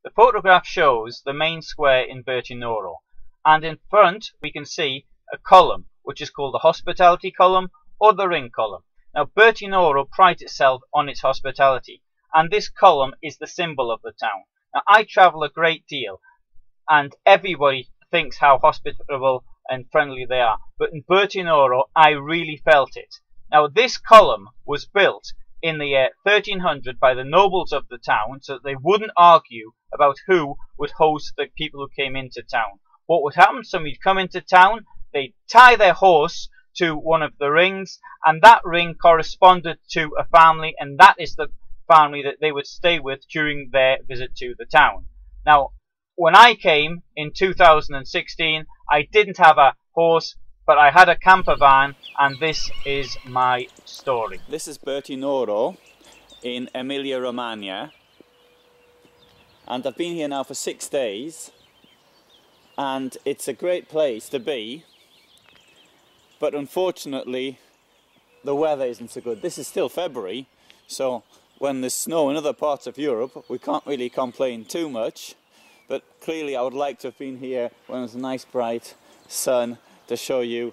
The photograph shows the main square in Bertinoro, and in front we can see a column which is called the hospitality column or the ring column. Now Bertinoro prides itself on its hospitality, and this column is the symbol of the town. Now I travel a great deal, and everybody thinks how hospitable and friendly they are, but in Bertinoro I really felt it. Now this column was built in the year 1300 by the nobles of the town, so that they wouldn't argue about who would host the people who came into town. What would happen? Somebody would come into town, they'd tie their horse to one of the rings, and that ring corresponded to a family, and that is the family that they would stay with during their visit to the town. Now, when I came in 2016, I didn't have a horse, but I had a camper van, and this is my story. This is Bertinoro in Emilia Romagna, and I've been here now for 6 days, and it's a great place to be, but unfortunately the weather isn't so good. This is still February, so when there's snow in other parts of Europe we can't really complain too much, but clearly I would like to have been here when there's a nice bright sun to show you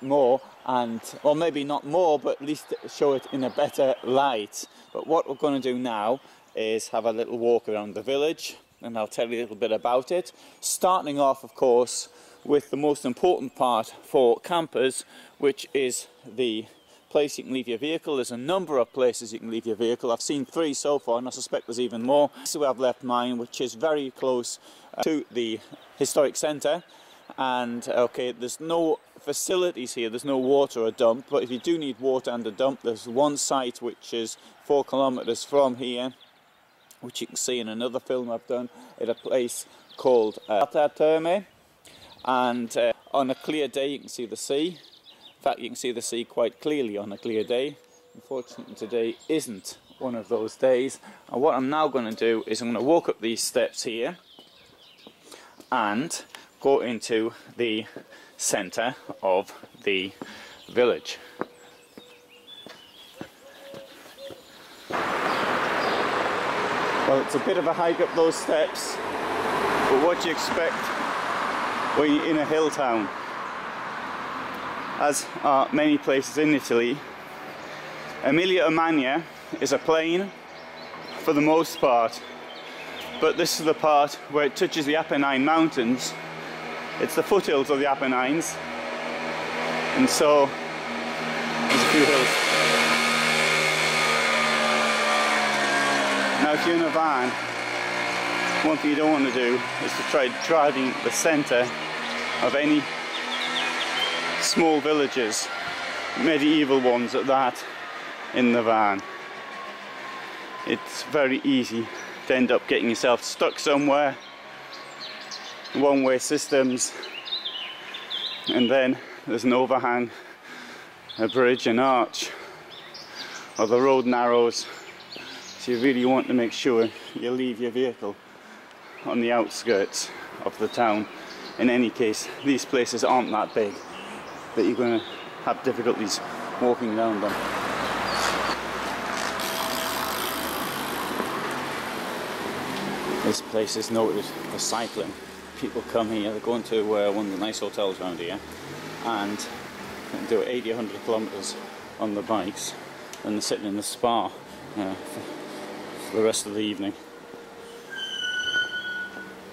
more, and or maybe not more, but at least show it in a better light. But what we're going to do now is have a little walk around the village, and I'll tell you a little bit about it, starting off of course with the most important part for campers, which is the place you can leave your vehicle. There's a number of places you can leave your vehicle. I've seen 3 so far, and I suspect there's even more. This is where I've left mine, which is very close to the historic centre. And okay, there's no facilities here, there's no water or dump, but if you do need water and a dump, there's one site which is 4 kilometres from here, which you can see in another film I've done, at a place called Appenine. And on a clear day you can see the sea. In fact, you can see the sea quite clearly on a clear day. Unfortunately today isn't one of those days, and what I'm now going to do is I'm going to walk up these steps here and go into the centre of the village. Well, it's a bit of a hike up those steps, but what do you expect when you're in a hill town? As are many places in Italy, Emilia Romagna is a plain for the most part, but this is the part where it touches the Apennine mountains. It's the foothills of the Apennines, and so there's a few hills. Now if you're in a van, one thing you don't want to do is to try driving the centre of any small villages, medieval ones at that, in the van. It's very easy to end up getting yourself stuck somewhere, one-way systems, and then there's an overhang, a bridge, an arch, or the road narrows, so you really want to make sure you leave your vehicle on the outskirts of the town. In any case, these places aren't that big that you're going to have difficulties walking around them. This place is noted for cycling. People come here, they go into one of the nice hotels around here and do 80-100 kilometres on the bikes, and they're sitting in the spa for the rest of the evening.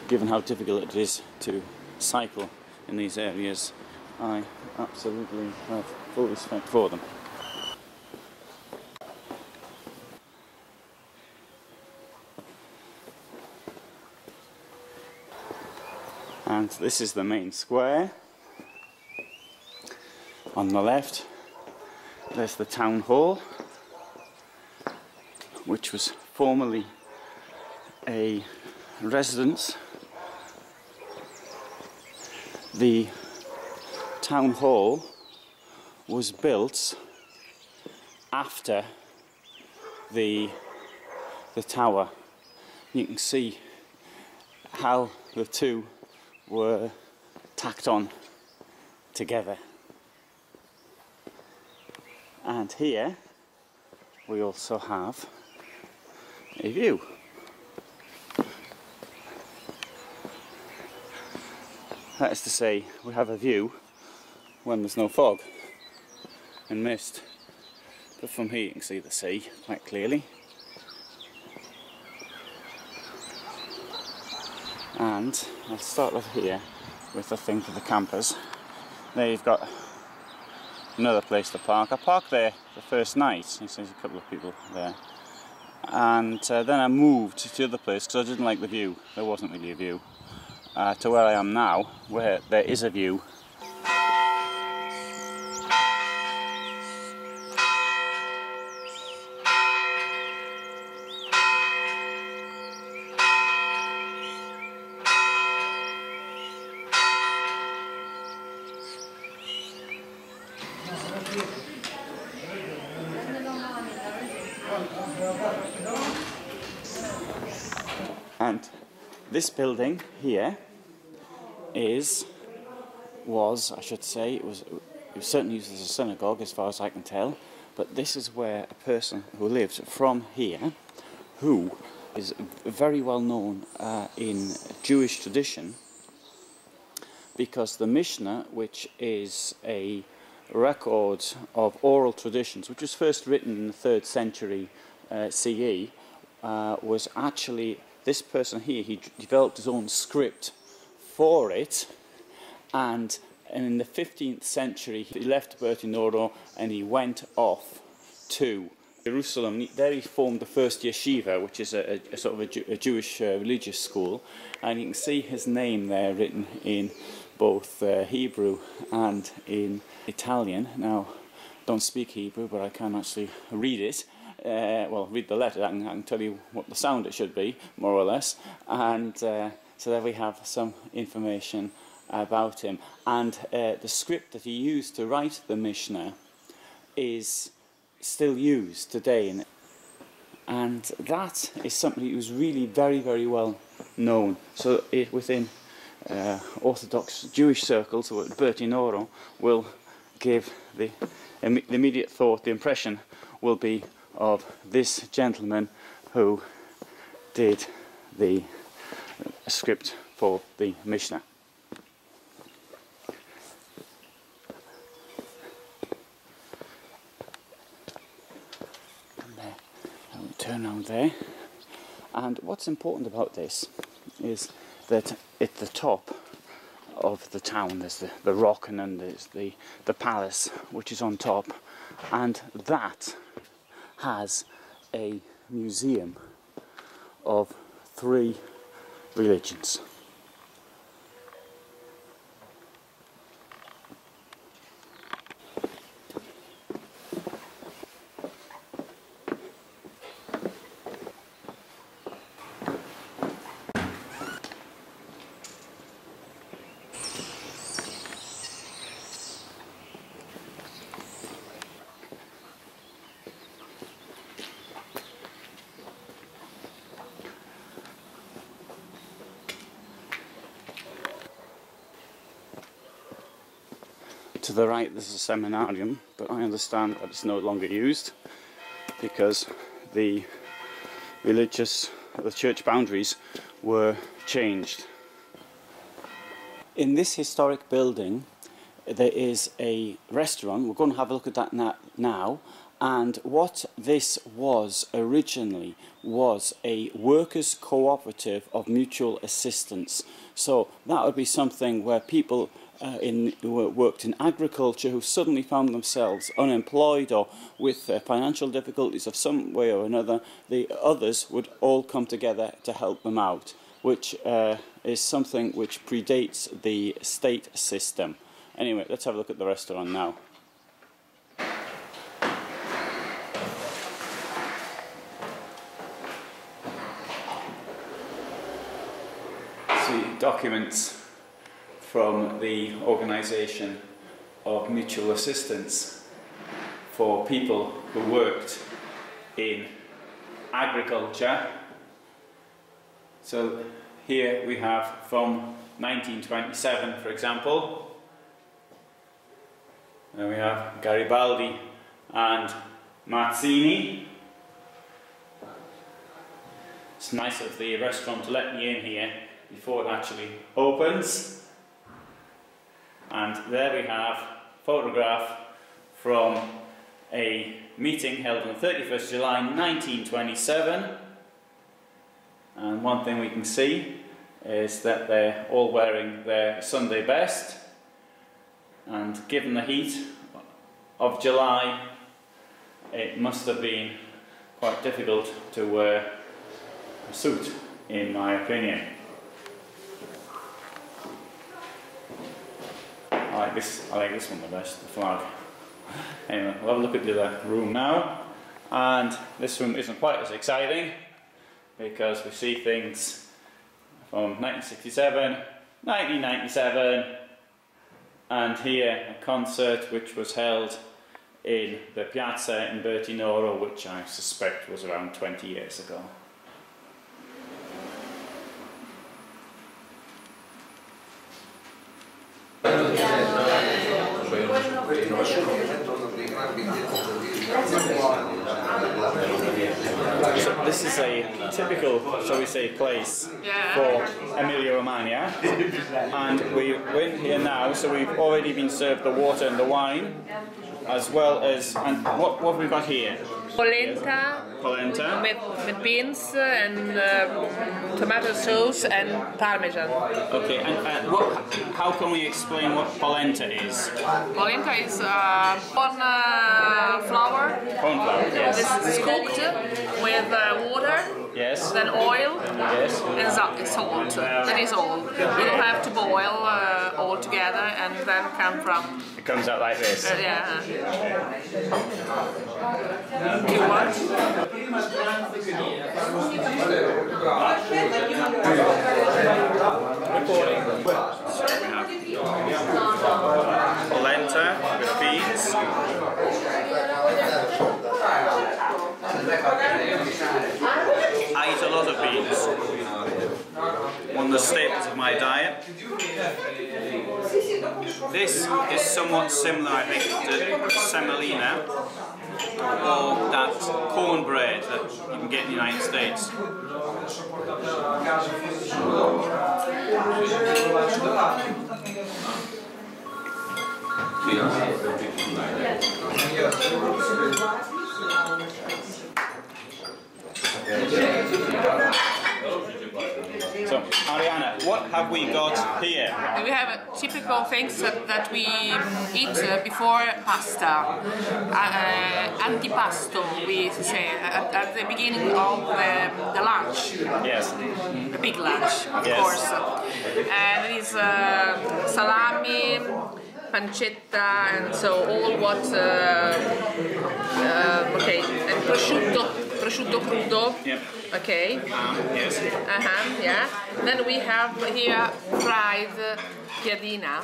Given how difficult it is to cycle in these areas, I absolutely have full respect for them. And this is the main square. On the left there's the town hall, which was formerly a residence. The town hall was built after the tower. You can see how the two were tacked on together. And here we also have a view. that is to say, we have a view when there's no fog and mist. But from here you can see the sea quite clearly. And I'll start off here with the thing for the campers. There you've got another place to park. I parked there the first night, you see a couple of people there. And then I moved to the other place because I didn't like the view. There wasn't really a view. To where I am now, where there is a view. And this building here was certainly used as a synagogue as far as I can tell, but this is where a person who lives from here, who is very well known in Jewish tradition, because the Mishnah, which is a record of oral traditions, which was first written in the 3rd century CE, was actually this person here. He developed his own script for it, and in the 15th century he left Bertinoro and he went off to Jerusalem. There he formed the first yeshiva, which is a sort of a Jewish religious school, and you can see his name there written in both Hebrew and in Italian. Now, I don't speak Hebrew, but I can actually read it. Well, read the letter. I can tell you what the sound it should be, more or less. And so there we have some information about him. And the script that he used to write the Mishnah is still used today. And that is something that was really very, very well known. So within Orthodox Jewish circles, or Bertinoro, will give the immediate thought, the impression will be of this gentleman who did the script for the Mishnah. And there, I'll turn around there. And what's important about this is that at the top of the town there's the rock, and then there's the palace which is on top, and that has a museum of 3 religions. To the right there's a seminarium, but I understand that it's no longer used because the church boundaries were changed. In this historic building there is a restaurant. We're going to have a look at that now. And what this was originally was a workers' cooperative of mutual assistance. So that would be something where people who worked in agriculture, who suddenly found themselves unemployed or with financial difficulties of some way or another, the others would all come together to help them out, which is something which predates the state system. Anyway, let's have a look at the restaurant now. See documents from the organisation of mutual assistance for people who worked in agriculture. So here we have from 1927, for example. Then we have Garibaldi and Mazzini. It's nice of the restaurant to let me in here before it actually opens. And there we have a photograph from a meeting held on the 31st July 1927. And one thing we can see is that they're all wearing their Sunday best, and given the heat of July, it must have been quite difficult to wear a suit, in my opinion. I like this one the best, the flag. Anyway, we'll have a look at the other room now, and this room isn't quite as exciting because we see things from 1967, 1997, and here a concert which was held in the piazza in Bertinoro, which I suspect was around 20 years ago. So this is a typical, shall we say, place for Emilia Romagna, and we're in here now, so we've already been served the water and the wine, as well as, and what have we got here? Polenta, Polenta. with beans and tomato sauce and parmesan. Okay, and how can we explain what polenta is? Polenta is corn flour. Corn flour, yes. This is cooked with water, Yes. then oil, Yes. and salt. That is all. You don't have to boil all together and then come from. It comes out like this. Yeah. Do you want? Recording. So we have polenta with beans. I eat a lot of beans. One of the staples of my diet. This is somewhat similar, I think, to semolina, or that cornbread that you can get in the United States. So, Ariana, what have we got here? We have typical things that we eat before pasta. Antipasto, we say, at the beginning of the lunch. Yes. The big lunch, of course. And it is salami, pancetta, and so all what, okay, and prosciutto crudo. Yep. Okay. Yes. Yeah. Then we have here fried piadina.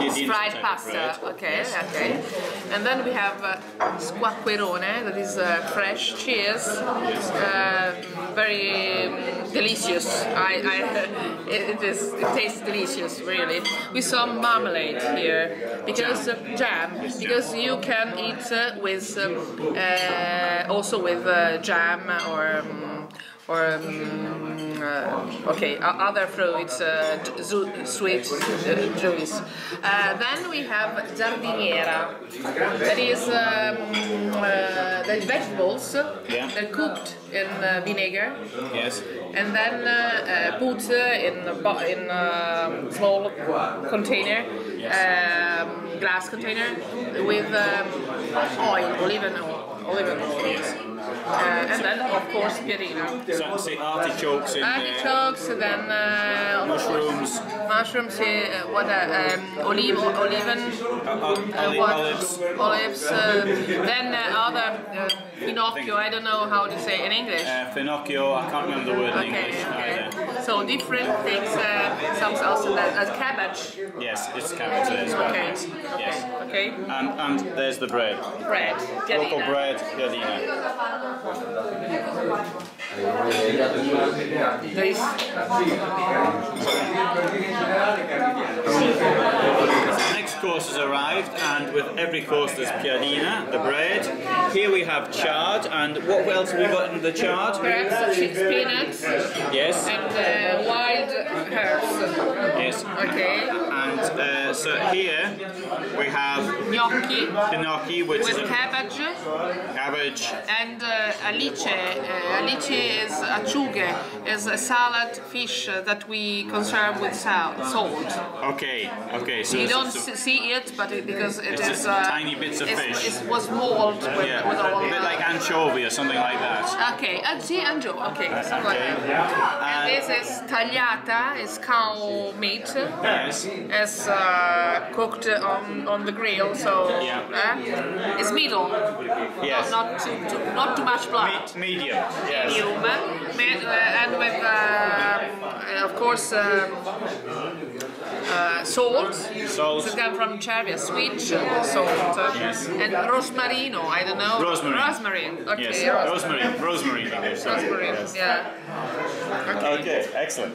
Yes. Fried pasta. Okay. Yes. Okay. And then we have squacquerone, that is fresh cheese. Very delicious. It tastes delicious, really. With some marmalade here, because jam. Because you can eat with also with jam or okay, other fruits, sweet juice. Then we have giardiniera. That is the vegetables. They're cooked in vinegar. Yes. And then put in small container, glass container with olive oil. Yes. And then, of course, piadina. So, say artichokes in Artichokes, then mushrooms. Mushrooms, olives. Then other finocchio. I don't know how to say in English. Finocchio. I can't remember the word in English Okay. either. So different things. Some also as cabbage. Yes, it's cabbage there as well. Okay. Yes. Okay. And there's the bread. Bread. Local bread, piadina. There is. The next course has arrived, and with every course there's piadina, the bread. Here we have chard, and what else have we got in the chard? Perhaps spinach. Yes. And wild herbs. Yes. Okay. And so here we have Gnocchi finocchio, which with is cabbage. cabbage. And alice. Alice is acciughe, is a salad fish that we conserve with salt. Okay, okay. So You don't see it, but because it it's is just tiny bits of fish. It was molded with all. A bit like anchovy or something like that. Okay, anchovy. Okay, something like that. And this is tagliata, is cow meat. Yes. It's cooked on the grill, so it's middle. Yes. Not too much blood. Medium. Yes. Medium, and with of course salt. Salt. It comes from cherry, sweet salt. Yes. And rosmarino, I don't know. Rosemary. Okay. Yes. Yeah. Rosemary. Rosemary. Yes. Yeah. Okay. Excellent.